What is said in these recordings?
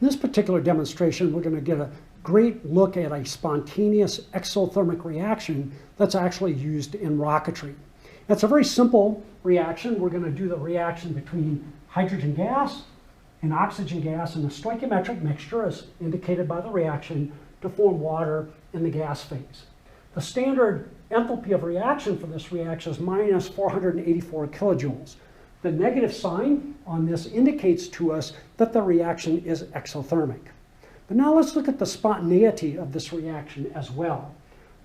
In this particular demonstration, we're going to get a great look at a spontaneous exothermic reaction that's actually used in rocketry. It's a very simple reaction. We're going to do the reaction between hydrogen gas and oxygen gas in a stoichiometric mixture, as indicated by the reaction, to form water in the gas phase. The standard enthalpy of reaction for this reaction is minus 484 kilojoules. The negative sign on this indicates to us that the reaction is exothermic. But now let's look at the spontaneity of this reaction as well.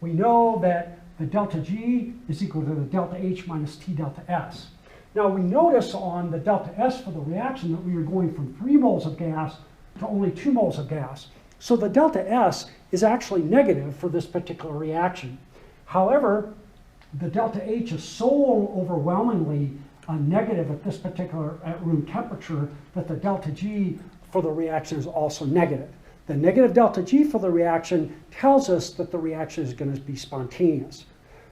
We know that the delta G is equal to the delta H minus T delta S. Now we notice on the delta S for the reaction that we are going from 3 moles of gas to only 2 moles of gas. So the delta S is actually negative for this particular reaction. However, the delta H is so overwhelmingly negative at this particular room temperature that the delta G for the reaction is also negative. The negative delta G for the reaction tells us that the reaction is going to be spontaneous.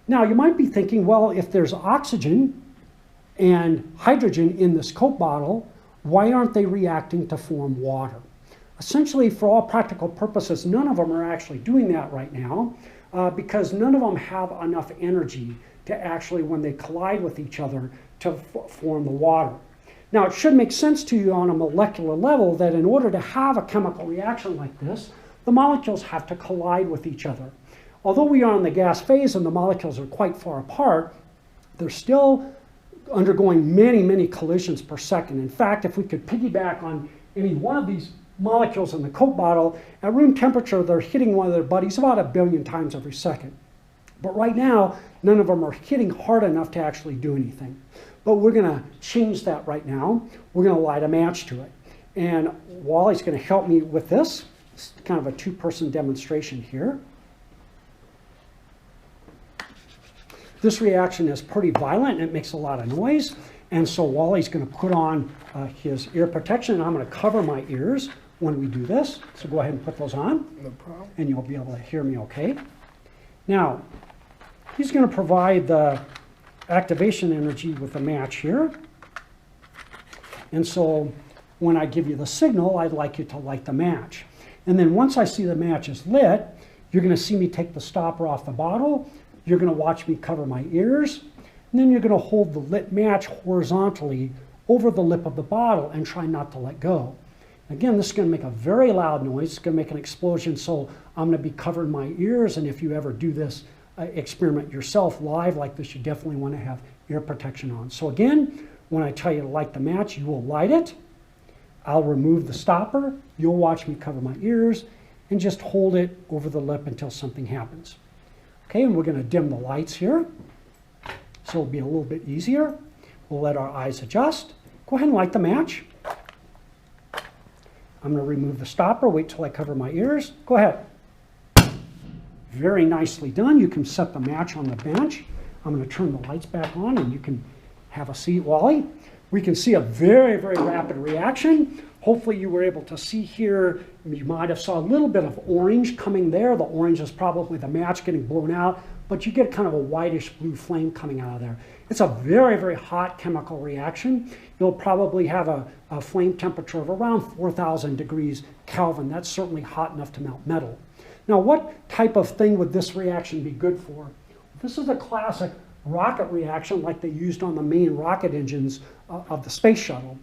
Now you might be thinking, well, if there's oxygen and hydrogen in this Coke bottle, why aren't they reacting to form water? Essentially, for all practical purposes, none of them are actually doing that right now because none of them have enough energy to actually, when they collide with each other, to form the water. Now, it should make sense to you on a molecular level that in order to have a chemical reaction like this, the molecules have to collide with each other. Although we are in the gas phase and the molecules are quite far apart, they're still undergoing many, many collisions per second. In fact, if we could piggyback on any one of these molecules in the Coke bottle, at room temperature, they're hitting one of their buddies about 1 billion times every second. But right now, none of them are hitting hard enough to actually do anything. But we're going to change that right now. We're going to light a match to it. And Wally's going to help me with this. It's kind of a two-person demonstration here. This reaction is pretty violent and it makes a lot of noise. And so Wally's going to put on his ear protection, and I'm going to cover my ears when we do this. So go ahead and put those on. No problem. And you'll be able to hear me okay. Now, he's going to provide the activation energy with the match here. And so when I give you the signal, I'd like you to light the match. And then once I see the match is lit, you're going to see me take the stopper off the bottle. You're going to watch me cover my ears. And then you're going to hold the lit match horizontally over the lip of the bottle and try not to let go. Again, this is going to make a very loud noise. It's going to make an explosion, so I'm going to be covering my ears. And if you ever do this experiment yourself live like this, you definitely want to have ear protection on. So again, when I tell you to light the match, you will light it. I'll remove the stopper. You'll watch me cover my ears and just hold it over the lip until something happens. Okay, and we're going to dim the lights here, so it'll be a little bit easier. We'll let our eyes adjust. Go ahead and light the match. I'm going to remove the stopper, wait till I cover my ears. Go ahead. Very nicely done. You can set the match on the bench. I'm going to turn the lights back on and you can have a seat, Wally. We can see a very, very rapid reaction. Hopefully you were able to see here, you might have saw a little bit of orange coming there. The orange is probably the match getting blown out, but you get kind of a whitish blue flame coming out of there. It's a very, very hot chemical reaction. You'll probably have a flame temperature of around 4,000 degrees Kelvin. That's certainly hot enough to melt metal. Now, what type of thing would this reaction be good for? This is a classic rocket reaction like they used on the main rocket engines of the space shuttle.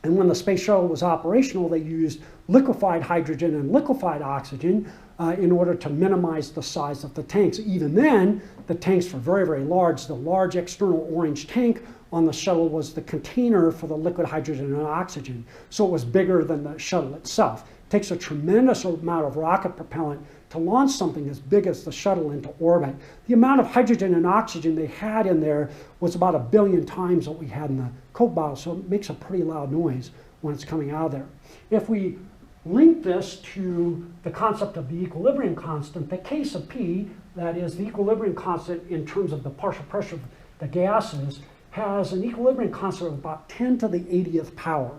And when the space shuttle was operational, they used liquefied hydrogen and liquefied oxygen in order to minimize the size of the tanks. Even then, the tanks were very, very large. The large external orange tank on the shuttle was the container for the liquid hydrogen and oxygen. So it was bigger than the shuttle itself. It takes a tremendous amount of rocket propellant to launch something as big as the shuttle into orbit. The amount of hydrogen and oxygen they had in there was about 1 billion times what we had in the Coke bottle, so it makes a pretty loud noise when it's coming out of there. If we link this to the concept of the equilibrium constant, the K sub P, that is the equilibrium constant in terms of the partial pressure of the gases, has an equilibrium constant of about 10 to the 80th power.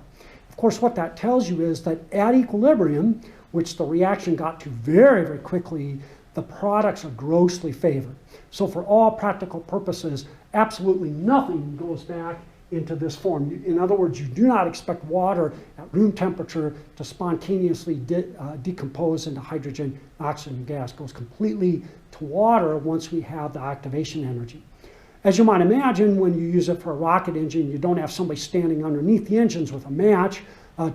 Of course, what that tells you is that at equilibrium, which the reaction got to very, very quickly, the products are grossly favored. So for all practical purposes, absolutely nothing goes back into this form. In other words, you do not expect water at room temperature to spontaneously decompose into hydrogen and oxygen gas. It goes completely to water once we have the activation energy. As you might imagine, when you use it for a rocket engine, you don't have somebody standing underneath the engines with a match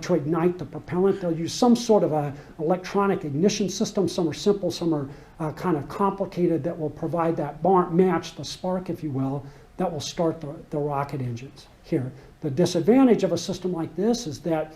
to ignite the propellant. They'll use some sort of an electronic ignition system. Some are simple, some are kind of complicated, that will provide that match, the spark, if you will, that will start the rocket engines here. The disadvantage of a system like this is that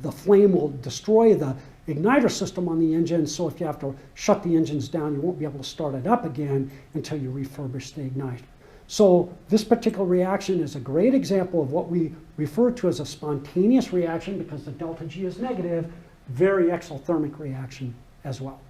the flame will destroy the igniter system on the engine, so if you have to shut the engines down, you won't be able to start it up again until you refurbish the igniter. So this particular reaction is a great example of what we refer to as a spontaneous reaction, because the delta G is negative, very exothermic reaction as well.